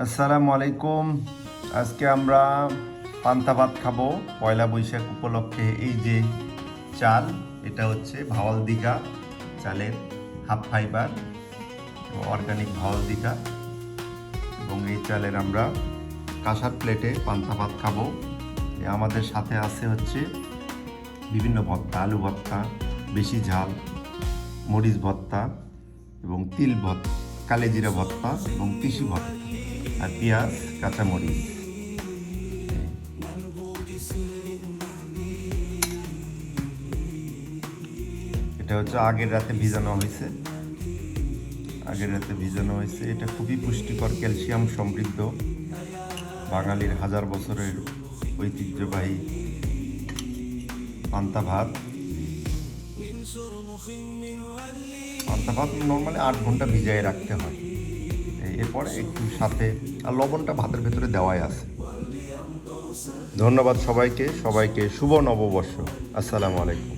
আসসালামু আলাইকুম। আজকে আমরা পান্তা ভাত খাবো পয়লা বৈশাখ উপলক্ষে। এই যে চাল, এটা হচ্ছে ভাওয়াল দিঘা চালের half fibre organic Bhawal Digha, এবং এই চালের আমরা কাঁসার প্লেটে পান্তা ভাত খাবো। আমাদের সাথে আছে হচ্ছে বিভিন্ন ভর্তা, আলু ভর্তা, বেশি ঝাল, মরিচ ভর্তা এবং তিল ভর্তা, কালেজিরা ভর্তা এবং তিসি ভর্তা, আর পেঁয়াজ, কাঁচামরিচ। এটা হচ্ছে আগের রাতে ভিজানো হয়েছে, এটা খুবই পুষ্টিকর, ক্যালসিয়াম সমৃদ্ধ, বাঙালির হাজার বছরের ঐতিহ্যবাহী পান্তা ভাত। নর্মালি 8 ঘন্টা ভিজায় রাখতে হয়। এরপরে একটু সাথে আর লবণটা ভাতের ভেতরে দেওয়াই আছে। ধন্যবাদ সবাইকে, শুভ নববর্ষ। আসসালামু আলাইকুম।